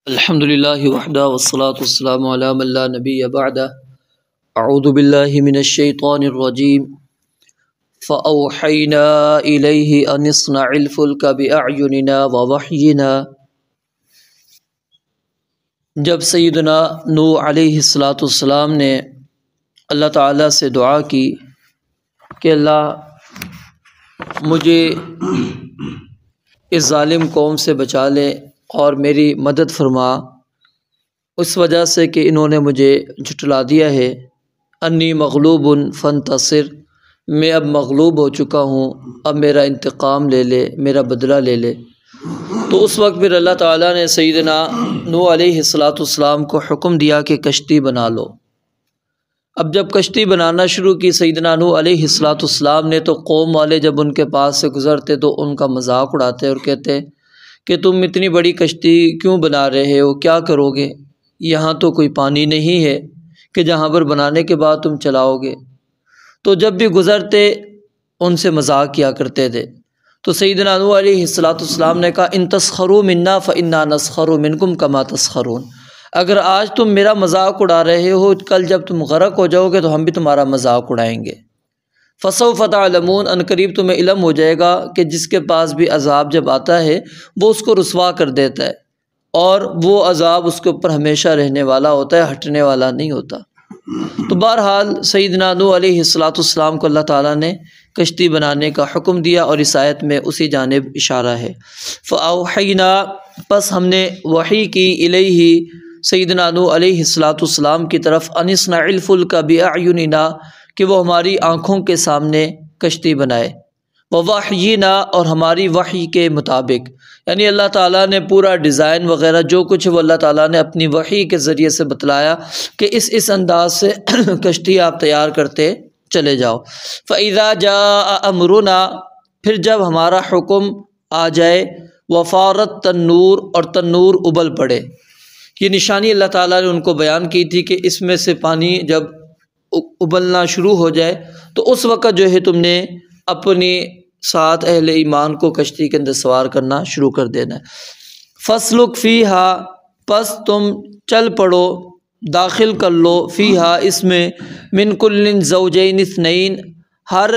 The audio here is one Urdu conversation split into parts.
الحمد للہ وحدہ والصلاة والسلام علی من لا نبی بعدہ اعوذ باللہ من الشیطان الرجیم فأوحینا الیہ ان اصنع الفلک بأعیننا ووحینا۔ جب سیدنا نوح علیہ السلام نے اللہ تعالیٰ سے دعا کی کہ اللہ مجھے اس ظالم قوم سے بچا لے اور میری مدد فرما، اس وجہ سے کہ انہوں نے مجھے جھٹلا دیا ہے۔ انی مغلوب فانتصر، میں اب مغلوب ہو چکا ہوں، اب میرا انتقام لے لے، میرا بدلہ لے لے۔ تو اس وقت پھر اللہ تعالیٰ نے سیدنا نوح علیہ السلام کو حکم دیا کہ کشتی بنا لو۔ اب جب کشتی بنانا شروع کی سیدنا نوح علیہ السلام نے، تو قوم والے جب ان کے پاس سے گزرتے تو ان کا مذاق اڑاتے اور کہتے کہ تم اتنی بڑی کشتی کیوں بنا رہے ہو، کیا کرو گے؟ یہاں تو کوئی پانی نہیں ہے کہ جہاں پر بنانے کے بعد تم چلاؤ گے۔ تو جب بھی گزرتے ان سے مذاق کیا کرتے تھے۔ تو سیدنا نوح علیہ السلام نے کہا ان تسخروا منا فانا نسخر منکم کما تسخرون، اگر آج تم میرا مذاق اڑا رہے ہو، کل جب تم غرق ہو جاؤ گے تو ہم بھی تمہارا مذاق اڑائیں گے۔ فسوف تعلمون، ان قریب تمہیں علم ہو جائے گا کہ جس کے پاس بھی عذاب جب آتا ہے وہ اس کو رسوا کر دیتا ہے، اور وہ عذاب اس کے اوپر ہمیشہ رہنے والا ہوتا ہے، ہٹنے والا نہیں ہوتا۔ تو بہرحال سیدنا نوح علیہ السلام کو اللہ تعالیٰ نے کشتی بنانے کا حکم دیا، اور اس آیت میں اسی جانب اشارہ ہے۔ فأوحینا، پس ہم نے وحی کی، الیہ سیدنا نوح علیہ السلام کی طرف، ان اصنع الفلک بأعیننا، کہ وہ ہماری آنکھوں کے سامنے کشتی بنائے، ووحینا، اور ہماری وحی کے مطابق، یعنی اللہ تعالیٰ نے پورا ڈیزائن وغیرہ جو کچھ وہ اللہ تعالیٰ نے اپنی وحی کے ذریعے سے بتلایا کہ اس انداز سے کشتی آپ تیار کرتے چلے جاؤ۔ فإذا جاء امرنا، پھر جب ہمارا حکم آ جائے، وفارت تنور، اور تنور ابل پڑے۔ یہ نشانی اللہ تعالیٰ نے ان کو بیان کی تھی کہ اس میں سے پانی جب ابلنا شروع ہو جائے تو اس وقت جو ہے تم نے اپنی ساتھ اہل ایمان کو کشتی کے اندر سوار کرنا شروع کر دینا ہے۔ فاسلک فیہا، پس تم چل پڑو، داخل کر لو، فیہا، اس میں، من کل زوجین اثنین، ہر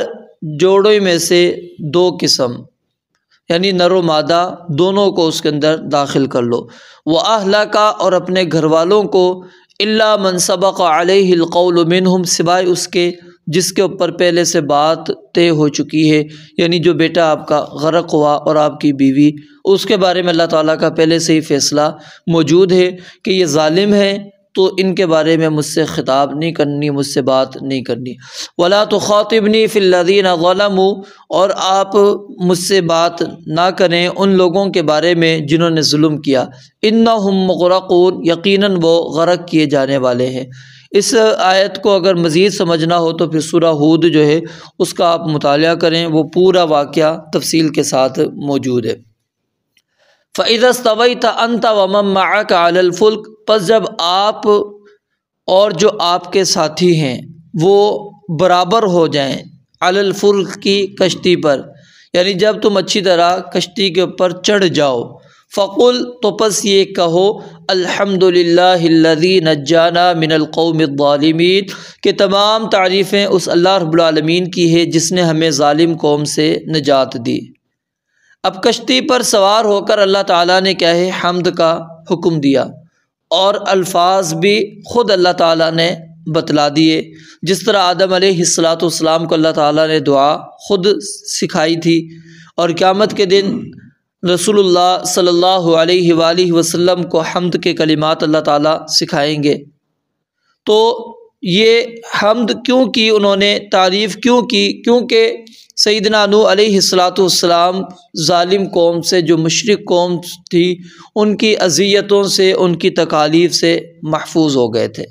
جوڑے میں سے دو قسم، یعنی نر و مادہ دونوں کو اس کے اندر داخل کر لو۔ وَأَهْلَكَ، اور اپنے گھر والوں کو، إِلَّا مَنْ سَبَقَ عَلَيْهِ الْقَوْلُ مِنْهُمْ، سوائے اس کے جس کے اوپر پہلے سے بات طے ہو چکی ہے، یعنی جو بیٹا آپ کا غرق ہوا اور آپ کی بیوی، اس کے بارے میں اللہ تعالیٰ کا پہلے سے ہی فیصلہ موجود ہے کہ یہ ظالم ہے، تو ان کے بارے میں مجھ سے خطاب نہیں کرنی، مجھ سے بات نہیں کرنی۔ وَلَا تُخَاطِبْنِي فِي الَّذِينَ ظَلَمُوا، اور آپ مجھ سے بات نہ کریں ان لوگوں کے بارے میں جنہوں نے ظلم کیا۔ إِنَّهُمْ مُغْرَقُونَ، یقیناً وہ غرق کیے جانے والے ہیں۔ اس آیت کو اگر مزید سمجھنا ہو تو پھر سورہ ہود جو ہے اس کا آپ مطالعہ کریں، وہ پورا واقعہ تفصیل کے ساتھ موجود ہے۔ فَإِذَا اسْتَوَيْتَ أَنْتَ وَمَن مَّعَكَ عَلَى الْفُلْكِ، پس جب آپ اور جو آپ کے ساتھی ہیں وہ برابر ہو جائیں، علی الفلک کی کشتی پر، یعنی جب تم اچھی طرح کشتی کے اوپر چڑھ جاؤ، فقل، تو پس یہ کہو، الحمد للہ الذی نجانا من القوم الظالمین، کہ تمام تعریفیں اس اللہ رب العالمین کی ہے جس نے ہمیں ظالم قوم سے نجات دی۔ اب کشتی پر سوار ہو کر اللہ تعالیٰ نے کیا ہے، حمد کا حکم دیا، اور الفاظ بھی خود اللہ تعالیٰ نے بتلا دیے، جس طرح آدم علیہ السلام کو اللہ تعالیٰ نے دعا خود سکھائی تھی، اور قیامت کے دن رسول اللہ صلی اللہ علیہ وآلہ وسلم کو حمد کے کلمات اللہ تعالیٰ سکھائیں گے۔ تو یہ حمد کیوں کی انہوں نے، تعریف کیوں کی؟ کیونکہ سیدنا نوح علیہ السلام ظالم قوم سے، جو مشرک قوم تھی، ان کی اذیتوں سے، ان کی تکالیف سے محفوظ ہو گئے تھے،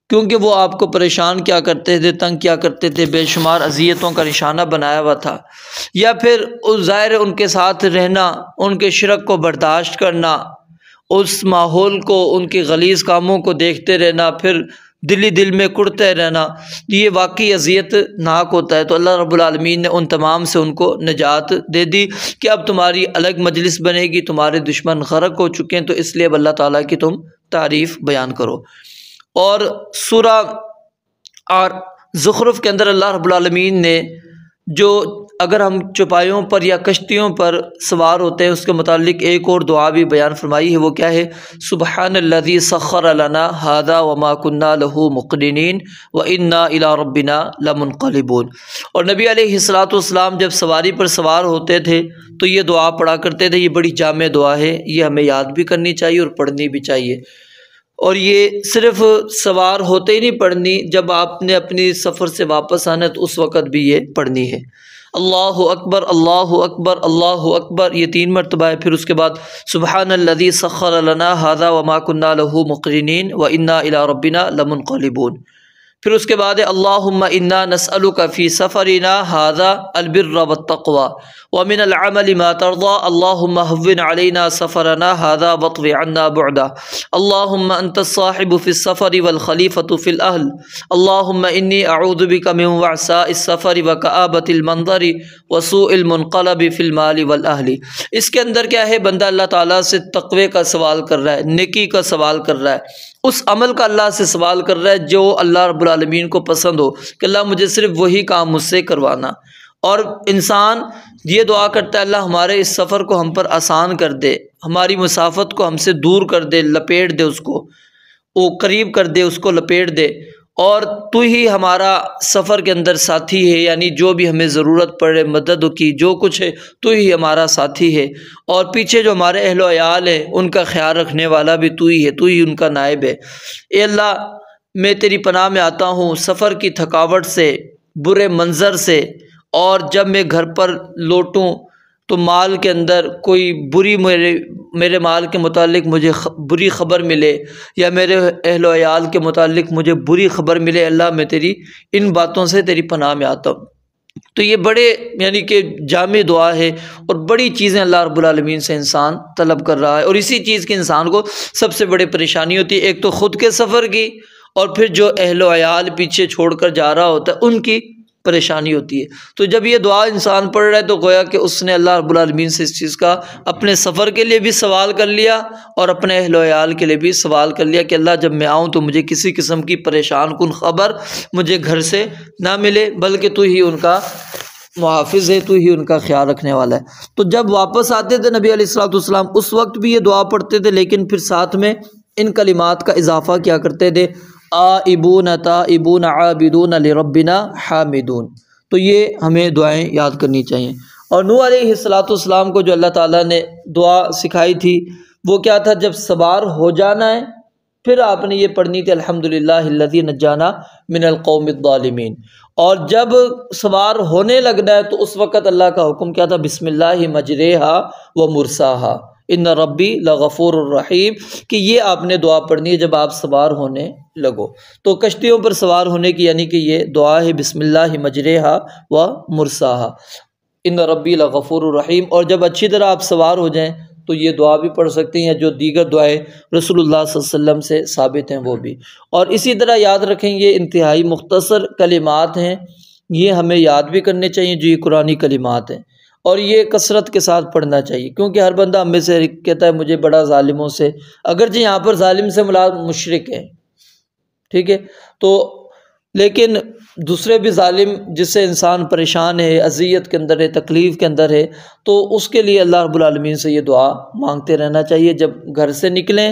کیونکہ وہ آپ کو پریشان کیا کرتے تھے، تنگ کیا کرتے تھے، بے شمار اذیتوں کا نشانہ بنایا ہوا تھا، یا پھر ظاہر ان کے ساتھ رہنا، ان کے شرک کو برداشت کرنا، اس ماحول کو، ان کے غلیظ کاموں کو دیکھتے رہنا، پھر دل میں کڑتے رہنا، یہ واقعی اذیت ناک ہوتا ہے۔ تو اللہ رب العالمین نے ان تمام سے ان کو نجات دے دی کہ اب تمہاری الگ مجلس بنے گی، تمہارے دشمن غرق ہو چکے ہیں، تو اس لیے اب اللہ تعالیٰ کی تم تعریف بیان کرو۔ اور سورہ زخرف کے اندر اللہ رب العالمین نے جو اگر ہم چوپایوں پر یا کشتیوں پر سوار ہوتے ہیں اس کے متعلق ایک اور دعا بھی بیان فرمائی ہے، وہ کیا ہے؟ سبحان الذی سخر لنا ھذا وما کنا لہ مقرنین وانا الی ربنا لمنقلبون۔ اور نبی علیہ الصلوۃ والسلام جب سواری پر سوار ہوتے تھے تو یہ دعا پڑھا کرتے تھے۔ یہ بڑی جامع دعا ہے، یہ ہمیں یاد بھی کرنی چاہیے اور پڑھنی بھی چاہیے۔ اور یہ صرف سوار ہوتے ہی نہیں پڑھنی، جب آپ نے اپنی سفر سے واپس آنا تو اس وقت بھی یہ پڑھنی ہے۔ اللہ اکبر اللہ اکبر اللہ اکبر، یہ 3 مرتبہ ہے۔ پھر اس کے بعد سبحان الذی سخر لنا ھذا وما کنا لہ مقرنین وانا الی ربنا لمنقلبون۔ پھر اس کے بعد اللہم انا نسألک فی سفرنا ھذا البر والتقوی ومن العمل ما ترضى اللہم هون علینا سفرنا ھذا واطو عنا بعدا اللہم انت الصاحب فی السفر والخلیفۃ فی الاہل اللہم انی اعوذ بک من وعثاء السفر وکآبۃ المنظر وسوء المنقلب فی المال والاہل۔ اس کے اندر کیا ہے؟ بندہ اللہ تعالیٰ سے تقوی کا سوال کر رہا ہے، نیکی کا سوال کر رہا ہے، اس عمل کا اللہ سے سوال کر رہا ہے جو اللہ رب العالمین کو پسند ہو، کہ اللہ مجھے صرف وہی کام مجھ سے کروانا۔ اور انسان یہ دعا کرتا ہے اللہ ہمارے اس سفر کو ہم پر آسان کر دے، ہماری مسافت کو ہم سے دور کر دے، لپیٹ دے، اس کو وہ قریب کر دے، اس کو لپیٹ دے، اور تو ہی ہمارا سفر کے اندر ساتھی ہے، یعنی جو بھی ہمیں ضرورت پڑے مدد کی جو کچھ ہے تو ہی ہمارا ساتھی ہے، اور پیچھے جو ہمارے اہل و عیال ہیں ان کا خیال رکھنے والا بھی تو ہی ہے، تو ہی ان کا نائب ہے۔ اے اللہ میں تیری پناہ میں آتا ہوں سفر کی تھکاوٹ سے، برے منظر سے، اور جب میں گھر پر لوٹوں تو مال کے اندر کوئی بری میرے مال کے متعلق مجھے بری خبر ملے، یا میرے اہل و عیال کے متعلق مجھے بری خبر ملے، اللہ میں تیری ان باتوں سے تیری پناہ میں آتا ہوں۔ تو یہ بڑے یعنی کہ جامع دعا ہے، اور بڑی چیزیں اللہ رب العالمین سے انسان طلب کر رہا ہے، اور اسی چیز کی انسان کو سب سے بڑی پریشانی ہوتی ہے، ایک تو خود کے سفر کی، اور پھر جو اہل و عیال پیچھے چھوڑ کر جا رہا ہوتا ہے ان کی پریشانی ہوتی ہے۔ تو جب یہ دعا انسان پڑھ رہا ہے تو گویا کہ اس نے اللہ رب العالمین سے اس چیز کا اپنے سفر کے لیے بھی سوال کر لیا، اور اپنے اہل و عیال کے لیے بھی سوال کر لیا کہ اللہ جب میں آؤں تو مجھے کسی قسم کی پریشان کن خبر مجھے گھر سے نہ ملے، بلکہ تو ہی ان کا محافظ ہے، تو ہی ان کا خیال رکھنے والا ہے۔ تو جب واپس آتے تھے نبی علیہ الصلوۃ والسلام اس وقت بھی یہ دعا پڑھتے تھے، لیکن پھر ساتھ میں ان کلمات کا اضافہ کیا کرتے تھے، آئبون تائبون عابدون لربنا حامدون۔ تو یہ ہمیں دعائیں یاد کرنی چاہیے۔ اور نوح علیہ الصلوۃ والسلام کو جو اللہ تعالیٰ نے دعا سکھائی تھی وہ کیا تھا؟ جب سوار ہو جانا ہے پھر آپ نے یہ پڑھنی تھی الحمدللہ الذی نجانا من القوم الظالمین، اور جب سوار ہونے لگنا ہے تو اس وقت اللہ کا حکم کیا تھا؟ بسم اللہ مجریہا و مرساہا ان ربی لغفور الرحیم، کہ یہ آپ نے دعا پڑھنی ہے جب آپ سوار ہونے لگو۔ تو کشتیوں پر سوار ہونے کی یعنی کہ یہ دعا ہے بسم اللہ مجریہا و مرساہا ان ربی لغفور الرحیم۔ اور جب اچھی طرح آپ سوار ہو جائیں تو یہ دعا بھی پڑھ سکتے ہیں، جو دیگر دعائیں رسول اللہ صلی اللہ علیہ وسلم سے ثابت ہیں وہ بھی۔ اور اسی طرح یاد رکھیں یہ انتہائی مختصر کلمات ہیں، یہ ہمیں یاد بھی کرنے چاہیے جو یہ قرآنی کلمات ہیں، اور یہ کثرت کے ساتھ پڑھنا چاہیے، کیونکہ ہر بندہ ہم میں سے کہتا ہے مجھے بڑا ظالموں سے، اگرچہ یہاں پر ظالم سے مراد مشرک ہے، ٹھیک ہے، تو لیکن دوسرے بھی ظالم جس سے انسان پریشان ہے، اذیت کے اندر ہے، تکلیف کے اندر ہے، تو اس کے لیے اللہ رب العالمین سے یہ دعا مانگتے رہنا چاہیے جب گھر سے نکلیں،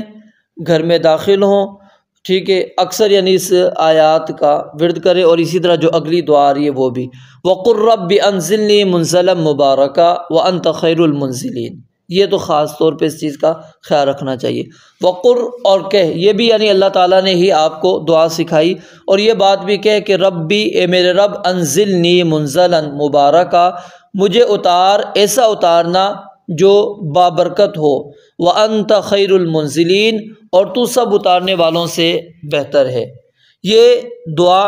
گھر میں داخل ہوں، ٹھیک ہے، اکثر یعنی اس آیات کا ورد کرے، اور اسی طرح جو اگلی دعا آ رہی ہے وہ بھی وَقُلْ رَبِّ أَنزِلْنِي مُنزَلًا مُبَارَكًا وَأَنْتَ خَيْرُ الْمُنزِلِينَ، یہ تو خاص طور پہ اس چیز کا خیال رکھنا چاہیے۔ وقر اور کہہ، یہ بھی یعنی اللہ تعالیٰ نے ہی آپ کو دعا سکھائی، اور یہ بات بھی کہہ کہ ربی اے میرے رب انزلنی منزلا مبارکا، مجھے اتار ایسا اتارنا جو بابرکت ہو، وَأَنْتَ خَيْرُ الْمُنزِلِينَ، اور تو سب اتارنے والوں سے بہتر ہے۔ یہ دعا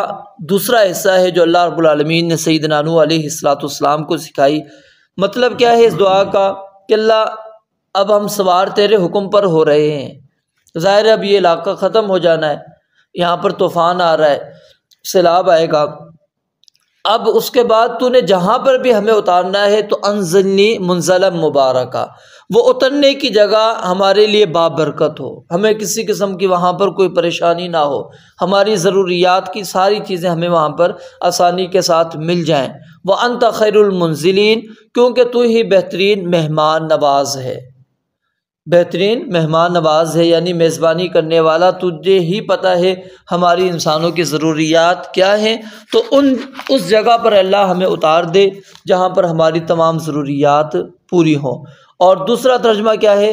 دوسرا حصہ ہے جو اللہ رب العالمین نے سیدنا نوح علیہ السلام کو سکھائی۔ مطلب کیا ہے اس دعا کا کہ اللہ اب ہم سوار تیرے حکم پر ہو رہے ہیں، ظاہر ہے اب یہ علاقہ ختم ہو جانا ہے، یہاں پر طوفان آ رہا ہے، سیلاب آئے گا، اب اس کے بعد تو نے جہاں پر بھی ہمیں اتارنا ہے تو انزلنی منزلا مبارکہ، وہ اترنے کی جگہ ہمارے لیے بابرکت ہو، ہمیں کسی قسم کی وہاں پر کوئی پریشانی نہ ہو، ہماری ضروریات کی ساری چیزیں ہمیں وہاں پر آسانی کے ساتھ مل جائیں۔ وَأَنْتَ خَيْرُ الْمُنزِلِينَ، کیونکہ تو ہی بہترین مہمان نواز ہے، بہترین مہمان نواز ہے، یعنی میزبانی کرنے والا، تجھے ہی پتہ ہے ہماری انسانوں کی ضروریات کیا ہیں، تو اس جگہ پر اللہ ہمیں اتار دے جہاں پر ہماری تمام ضروریات پوری ہوں۔ اور دوسرا ترجمہ کیا ہے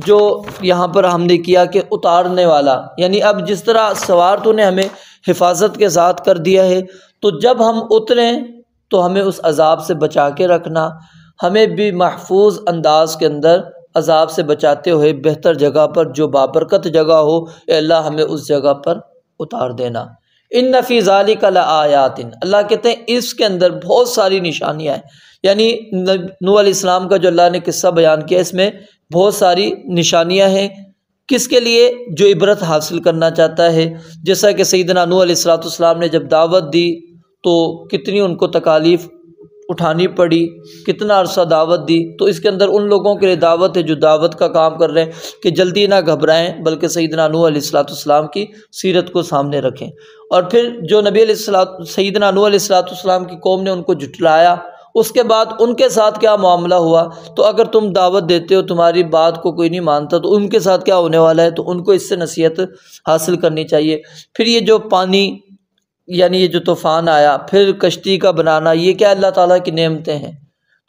جو یہاں پر ہم نے کیا کہ اتارنے والا، یعنی اب جس طرح سوار تو نے ہمیں حفاظت کے ساتھ کر دیا ہے، تو جب ہم اتریں تو ہمیں اس عذاب سے بچا کے رکھنا، ہمیں بھی محفوظ انداز کے اندر عذاب سے بچاتے ہوئے بہتر جگہ پر جو بابرکت جگہ ہو، اے اللہ ہمیں اس جگہ پر اتار دینا۔ ان فی ذالک لآیات، اللہ کہتے ہیں اس کے اندر بہت ساری نشانیاں ہیں، یعنی نوح علیہ السلام کا جو اللہ نے قصہ بیان کیا، اس میں بہت ساری نشانیاں ہیں، کس کے لیے؟ جو عبرت حاصل کرنا چاہتا ہے۔ جیسا کہ سیدنا نوح علیہ السلام نے جب دعوت دی تو کتنی ان کو تکالیف اٹھانی پڑی، کتنا عرصہ دعوت دی، تو اس کے اندر ان لوگوں کے لیے دعوت ہے جو دعوت کا کام کر رہے ہیں کہ جلدی نہ گھبرائیں، بلکہ سیدنا نوح علیہ السلام کی سیرت کو سامنے رکھیں۔ اور پھر جو نبی علیہ سیدنا نوح علیہ السلام کی قوم نے ان کو جھٹلایا، اس کے بعد ان کے ساتھ کیا معاملہ ہوا، تو اگر تم دعوت دیتے ہو تمہاری بات کو کوئی نہیں مانتا تو ان کے ساتھ کیا ہونے والا ہے، تو ان کو اس سے نصیحت حاصل کرنی چاہیے۔ پھر یہ جو پانی، یعنی یہ جو طوفان آیا، پھر کشتی کا بنانا، یہ کیا اللہ تعالیٰ کی نعمتیں ہیں،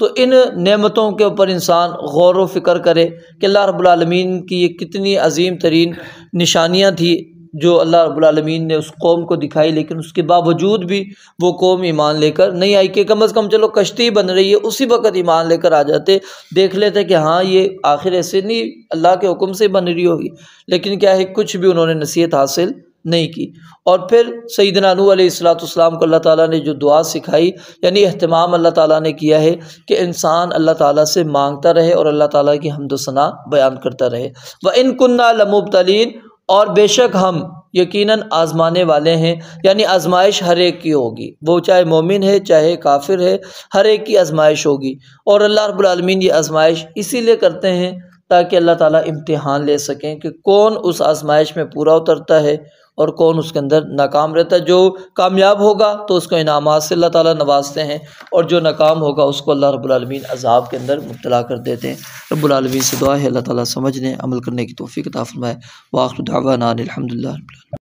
تو ان نعمتوں کے اوپر انسان غور و فکر کرے کہ اللہ رب العالمین کی یہ کتنی عظیم ترین نشانیاں تھیں جو اللہ رب العالمین نے اس قوم کو دکھائی، لیکن اس کے باوجود بھی وہ قوم ایمان لے کر نہیں آئی کہ کم از کم چلو کشتی بن رہی ہے، اسی وقت ایمان لے کر آ جاتے، دیکھ لیتے کہ ہاں یہ آخر ایسے نہیں اللہ کے حکم سے بن رہی ہوگی، لیکن کیا ہے کچھ بھی انہوں نے نصیحت حاصل نہیں کی۔ اور پھر سیدنا نوح علیہ السلام کو اللہ تعالیٰ نے جو دعا سکھائی، یعنی اہتمام اللہ تعالیٰ نے کیا ہے کہ انسان اللہ تعالیٰ سے مانگتا رہے اور اللہ تعالیٰ کی حمد و ثنا بیان کرتا رہے۔ وَإِن كُنَّا لَمُبْتَلِينَ، اور بے شک ہم یقیناً آزمانے والے ہیں، یعنی آزمائش ہر ایک کی ہوگی، وہ چاہے مومن ہے چاہے کافر ہے، ہر ایک کی آزمائش ہوگی۔ اور اللہ رب العالمین یہ آزمائش اسی لیے کرتے ہیں تاکہ اللہ تعالیٰ امتحان لے سکیں کہ کون اس آزمائش میں پورا اترتا ہے اور کون اس کے اندر ناکام رہتا ہے۔ جو کامیاب ہوگا تو اس کو انعامات سے اللہ تعالیٰ نوازتے ہیں، اور جو ناکام ہوگا اس کو اللہ رب العالمین عذاب کے اندر مبتلا کر دیتے ہیں۔ رب العالمین سے دعا ہے اللہ تعالیٰ سمجھنے عمل کرنے کی توفیق عطا فرمائے۔ وآخر دعوانا الحمد للہ رب العالمین۔